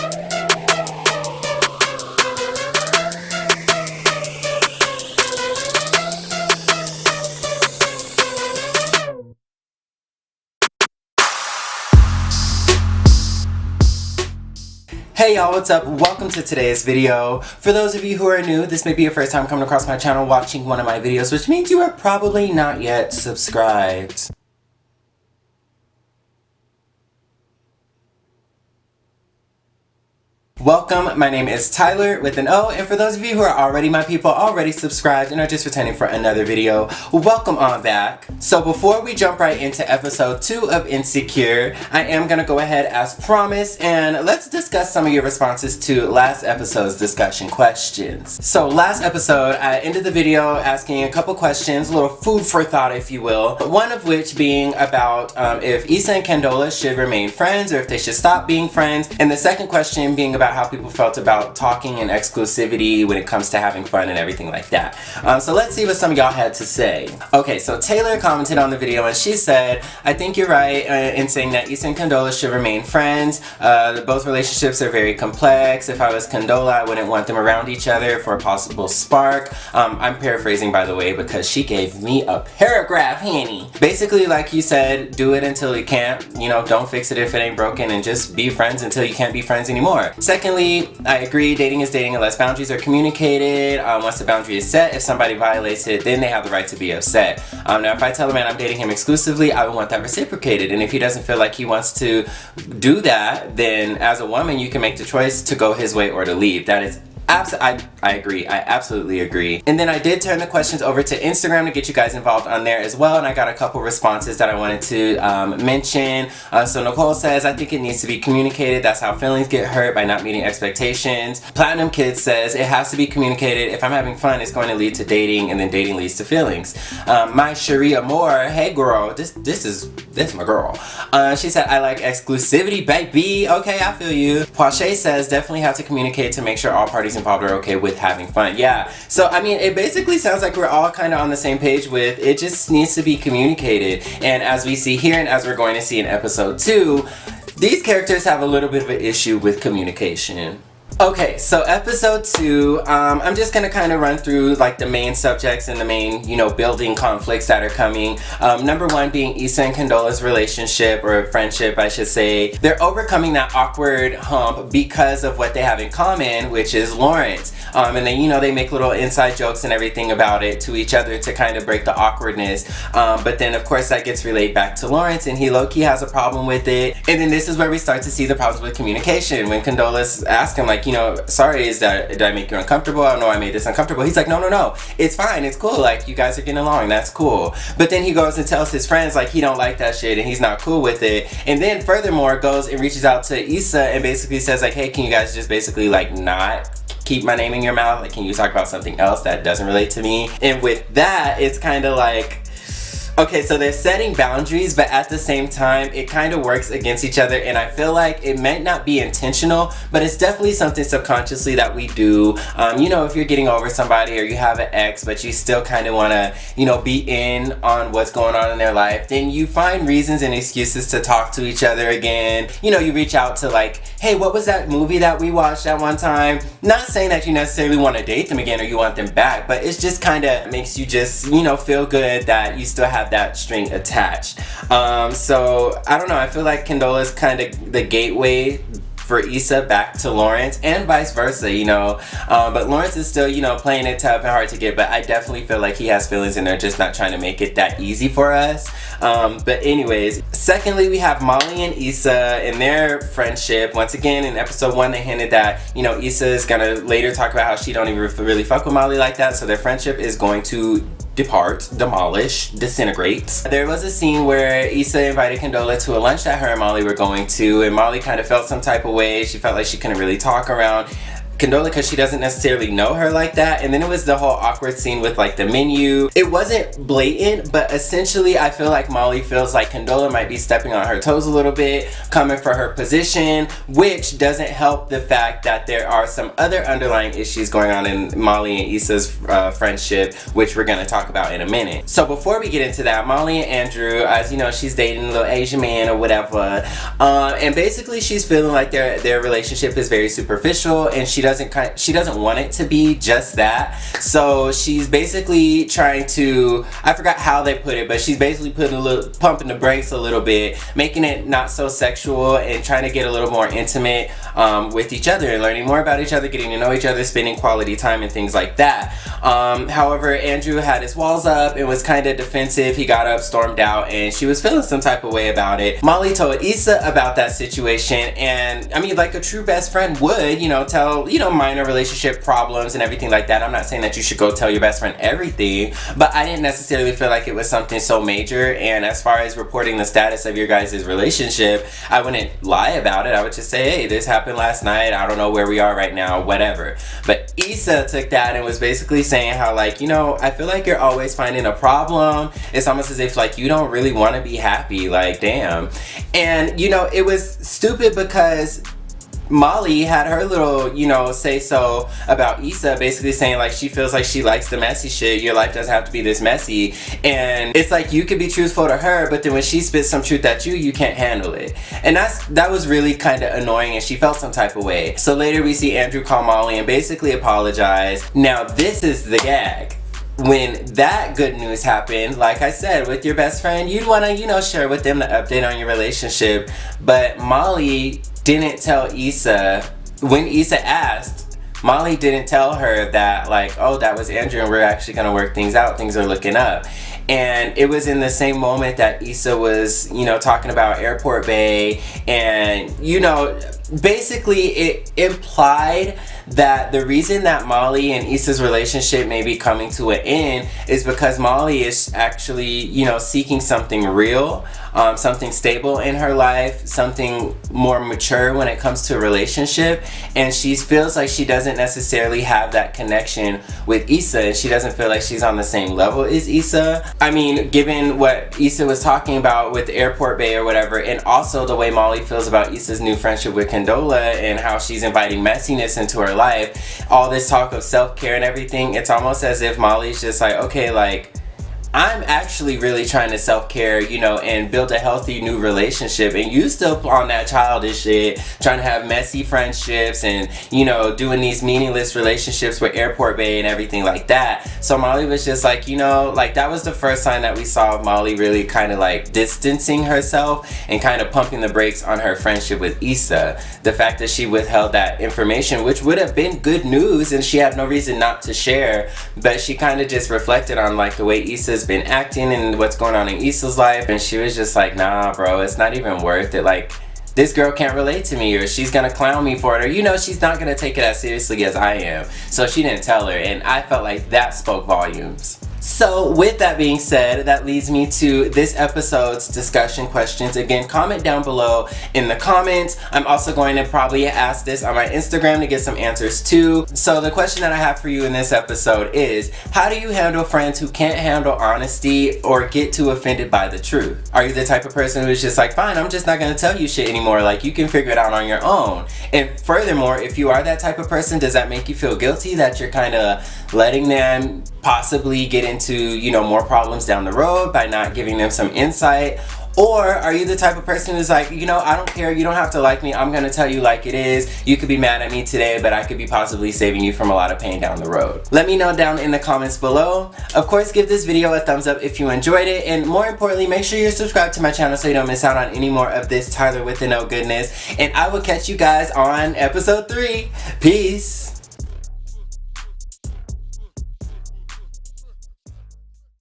Hey y'all, what's up? Welcome to today's video. For those of you who are new, this may be your first time coming across my channel watching one of my videos, which means you are probably not yet subscribed. Welcome, my name is Tyler with an O, and for those of you who are already my people, already subscribed, and are just returning for another video, welcome on back. So before we jump right into episode 2 of Insecure, I am going to go ahead as promised, and let's discuss some of your responses to last episode's discussion questions. So last episode, I ended the video asking a couple questions, a little food for thought if you will, one of which being about if Issa and Condola should remain friends or if they should stop being friends, and the second question being about how people felt about talking and exclusivity when it comes to having fun and everything like that. So let's see what some of y'all had to say. Okay, so Taylor commented on the video and she said, I think you're right in saying that Issa and Condola should remain friends. Both relationships are very complex. If I was Condola, I wouldn't want them around each other for a possible spark. I'm paraphrasing by the way because she gave me a paragraph, Hanny. Basically, like you said, do it until you can't. You know, don't fix it if it ain't broken and just be friends until you can't be friends anymore. Secondly, I agree, dating is dating unless boundaries are communicated. Once the boundary is set, if somebody violates it, then they have the right to be upset. Now, if I tell a man I'm dating him exclusively, I would want that reciprocated. And if he doesn't feel like he wants to do that, then as a woman, you can make the choice to go his way or to leave. That is I agree. I absolutely agree. And then I did turn the questions over to Instagram to get you guys involved on there as well, and I got a couple responses that I wanted to mention. So Nicole says, I think it needs to be communicated. That's how feelings get hurt, by not meeting expectations. Platinum Kid says, it has to be communicated. If I'm having fun, it's going to lead to dating, and then dating leads to feelings. My Sharia Moore, hey girl, this is my girl. She said, I like exclusivity, baby. Okay, I feel you. Poische says, definitely have to communicate to make sure all parties involved are okay with having fun. Yeah, so I mean, it basically sounds like we're all kind of on the same page with it just needs to be communicated. And as we see here and as we're going to see in episode 2, these characters have a little bit of an issue with communication. Okay, so episode 2, I'm just gonna kind of run through like the main subjects and the main, you know, building conflicts that are coming. Number 1 being Issa and Condola's relationship, or friendship I should say. They're overcoming that awkward hump because of what they have in common, which is Lawrence. And then, you know, they make little inside jokes and everything about it to each other to kind of break the awkwardness. But then of course that gets relayed back to Lawrence, and he low-key has a problem with it. And then this is where we start to see the problems with communication. When Condola's ask him like, you know, sorry, did I make you uncomfortable? I know I made this uncomfortable. He's like, no, it's fine, it's cool, like you guys are getting along, that's cool. But then he goes and tells his friends like he don't like that shit and he's not cool with it. And then furthermore goes and reaches out to Issa and basically says like, hey, can you guys just basically like not keep my name in your mouth? Like, can you talk about something else that doesn't relate to me? And with that, it's kind of like, okay, so they're setting boundaries, but at the same time, it kind of works against each other, and I feel like it might not be intentional, but it's definitely something subconsciously that we do. You know, if you're getting over somebody or you have an ex, but you still kind of want to, you know, be in on what's going on in their life, then you find reasons and excuses to talk to each other again. You know, you reach out to like, hey, what was that movie that we watched at one time? Not saying that you necessarily want to date them again or you want them back, but it's just kind of makes you just, you know, feel good that you still have that string attached. So I don't know, I feel like Condola's kind of the gateway for Issa back to Lawrence, and vice versa, you know. But Lawrence is still, you know, playing it tough and hard to get, but I definitely feel like he has feelings and they're just not trying to make it that easy for us. But anyways, secondly, we have Molly and Issa and their friendship. Once again, in episode 1, they hinted that, you know, Issa is gonna later talk about how she don't even really fuck with Molly like that, so their friendship is going to depart, demolish, disintegrate. There was a scene where Issa invited Condola to a lunch that her and Molly were going to, and Molly kind of felt some type of way. She felt like she couldn't really talk around Condola because she doesn't necessarily know her like that. And then it was the whole awkward scene with like the menu. It wasn't blatant, but essentially I feel like Molly feels like Condola might be stepping on her toes a little bit, coming for her position, which doesn't help the fact that there are some other underlying issues going on in Molly and Issa's friendship, which we're going to talk about in a minute. So before we get into that, Molly and Andrew, as you know, she's dating a little Asian man or whatever, and basically she's feeling like their relationship is very superficial, and she doesn't want it to be just that. So she's basically trying to, I forgot how they put it, but she's basically pumping the brakes a little bit, making it not so sexual and trying to get a little more intimate with each other and learning more about each other, getting to know each other, spending quality time and things like that. However, Andrew had his walls up and was kind of defensive. He got up, stormed out, and she was feeling some type of way about it. Molly told Issa about that situation, and I mean, like a true best friend would, you know, tell, you know, minor relationship problems and everything like that. I'm not saying that you should go tell your best friend everything, but I didn't necessarily feel like it was something so major. And as far as reporting the status of your guys' relationship, I wouldn't lie about it. I would just say, hey, this happened last night, I don't know where we are right now, whatever. But Issa took that and was basically saying how, like, you know, I feel like you're always finding a problem. It's almost as if like you don't really want to be happy, like damn. And you know, it was stupid because Molly had her little, you know, say so about Issa, basically saying like she feels like she likes the messy shit. Your life doesn't have to be this messy. And it's like you could be truthful to her, but then when she spits some truth at you, you can't handle it. And that was really kind of annoying, and she felt some type of way. So later we see Andrew call Molly and basically apologize. Now this is the gag. When that good news happened, like I said, with your best friend, you'd want to, you know, share with them the update on your relationship. But Molly didn't tell Issa. When Issa asked, Molly didn't tell her that, like, oh, that was Andrew and we're actually going to work things out. Things are looking up. And it was in the same moment that Issa was, you know, talking about Airport Bay, and, you know, basically it implied that the reason that Molly and Issa's relationship may be coming to an end is because Molly is actually, you know, seeking something real, something stable in her life, something more mature when it comes to a relationship, and she feels like she doesn't necessarily have that connection with Issa, and she doesn't feel like she's on the same level as Issa. I mean, given what Issa was talking about with Airport Bay or whatever, and also the way Molly feels about Issa's new friendship with Condola and how she's inviting messiness into her life, all this talk of self-care and everything, it's almost as if Molly's just like, okay, like, I'm actually really trying to self-care, you know, and build a healthy new relationship, and you still on that childish shit, trying to have messy friendships and, you know, doing these meaningless relationships with Airport Bay and everything like that. So Molly was just like, you know, like that was the first sign that we saw of Molly really kind of like distancing herself and kind of pumping the brakes on her friendship with Issa. The fact that she withheld that information, which would have been good news and she had no reason not to share, but she kind of just reflected on like the way Issa's been acting and what's going on in Issa's life, and she was just like, nah bro, it's not even worth it. Like, this girl can't relate to me, or she's gonna clown me for it, or, you know, she's not gonna take it as seriously as I am. So she didn't tell her, and I felt like that spoke volumes. So with that being said, that leads me to this episode's discussion questions. Again, comment down below in the comments. I'm also going to probably ask this on my Instagram to get some answers too. So the question that I have for you in this episode is, how do you handle friends who can't handle honesty or get too offended by the truth? Are you the type of person who's just like, fine, I'm just not going to tell you shit anymore, like you can figure it out on your own? And furthermore, if you are that type of person, does that make you feel guilty that you're kind of letting them possibly get into, you know, more problems down the road by not giving them some insight? Or are you the type of person who's like, you know, I don't care, you don't have to like me, I'm gonna tell you like it is. You could be mad at me today, but I could be possibly saving you from a lot of pain down the road. Let me know down in the comments below. Of course, give this video a thumbs up if you enjoyed it, and more importantly, make sure you're subscribed to my channel so you don't miss out on any more of this Tyler with the No goodness. And I will catch you guys on episode 3. Peace.